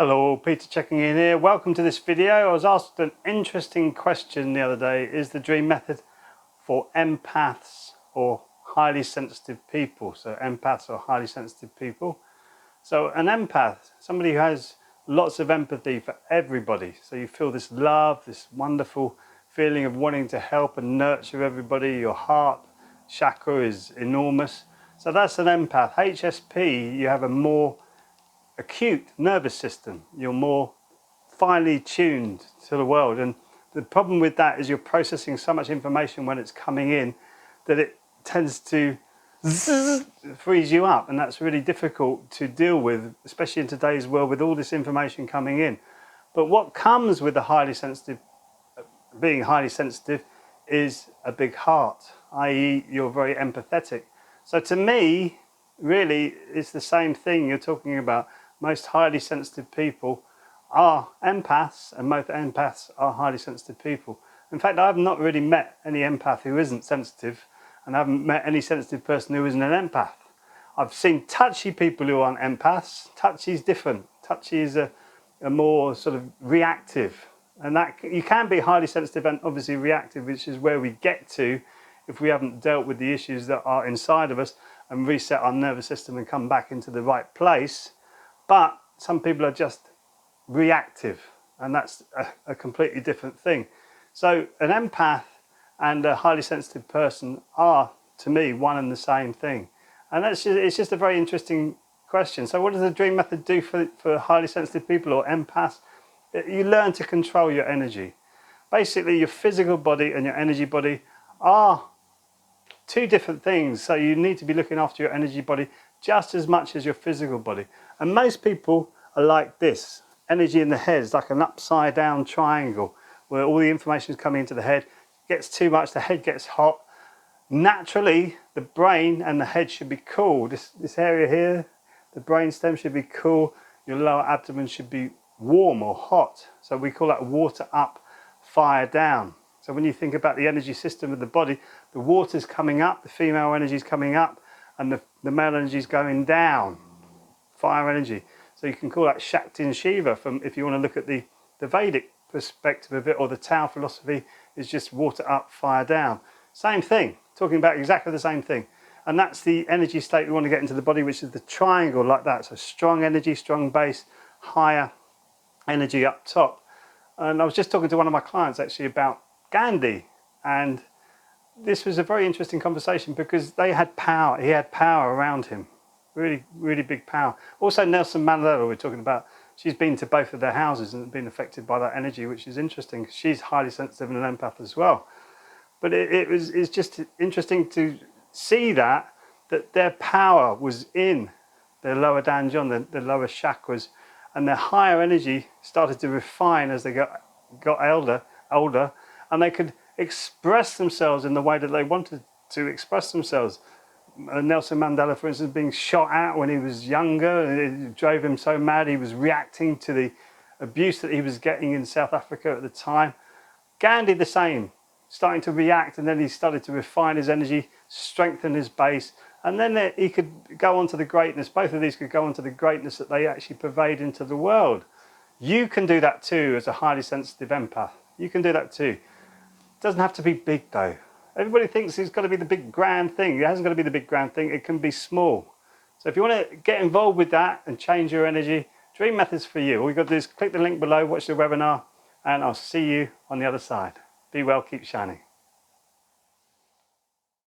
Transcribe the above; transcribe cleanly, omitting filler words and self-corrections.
Hello, Peter checking in here. Welcome to this video. I was asked an interesting question the other day. Is the dream method for empaths or highly sensitive people? So empaths or highly sensitive people. So an empath, somebody who has lots of empathy for everybody. So you feel this love, this wonderful feeling of wanting to help and nurture everybody. Your heart chakra is enormous. So that's an empath. HSP, you have a more acute nervous system. You're more finely tuned to the world, and the problem with that is you're processing so much information when it's coming in that it tends to freeze you up, and that's really difficult to deal with, especially in today's world with all this information coming in. But what comes with the highly sensitive, being highly sensitive, is a big heart, i.e. you're very empathetic. So to me, really, it's the same thing you're talking about. Most highly sensitive people are empaths, and most empaths are highly sensitive people. In fact, I've not really met any empath who isn't sensitive, and I haven't met any sensitive person who isn't an empath. I've seen touchy people who aren't empaths. Touchy is different. Touchy is a more sort of reactive, and that you can be highly sensitive and obviously reactive, which is where we get to if we haven't dealt with the issues that are inside of us and reset our nervous system and come back into the right place. But some people are just reactive, and that's a completely different thing. So an empath and a highly sensitive person are, to me, one and the same thing. And it's just a very interesting question. So what does the dream method do for highly sensitive people or empaths? You learn to control your energy. Basically, your physical body and your energy body are two different things. So you need to be looking after your energy body just as much as your physical body. And most people are like this. Energy in the head is like an upside down triangle where all the information is coming into the head. It gets too much, the head gets hot. Naturally, the brain and the head should be cool. This area here, the brain stem should be cool. Your lower abdomen should be warm or hot. So we call that water up, fire down. So when you think about the energy system of the body, the water's coming up, the female energy is coming up, and the male energy is going down, fire energy. So you can call that Shakti and Shiva, from if you want to look at the Vedic perspective of it, or the Tao philosophy is just water up, fire down. Same thing, talking about exactly the same thing. And that's the energy state we want to get into the body, which is the triangle like that. So strong energy, strong base, higher energy up top. And I was just talking to one of my clients actually about Gandhi, and this was a very interesting conversation because they had power. He had power around him, really, really big power. Also, Nelson Mandela, we're talking about. She's been to both of their houses and been affected by that energy, which is interesting. She's highly sensitive and an empath as well. But it's just interesting to see that their power was in their lower danjon, the lower chakras, and their higher energy started to refine as they got older, and they could express themselves in the way that they wanted to express themselves. Nelson Mandela, for instance, being shot at when he was younger, it drove him so mad he was reacting to the abuse that he was getting in South Africa at the time. Gandhi the same, starting to react, and then he started to refine his energy, strengthen his base, and then he could go on to the greatness. Both of these could go on to the greatness that they actually pervade into the world. You can do that too as a highly sensitive empath. You can do that too. It doesn't have to be big though. Everybody thinks it's got to be the big grand thing. It hasn't got to be the big grand thing. It can be small. So if you want to get involved with that and change your energy, Dream Method's for you. All you've got to do is click the link below, watch the webinar, and I'll see you on the other side. Be well, keep shining.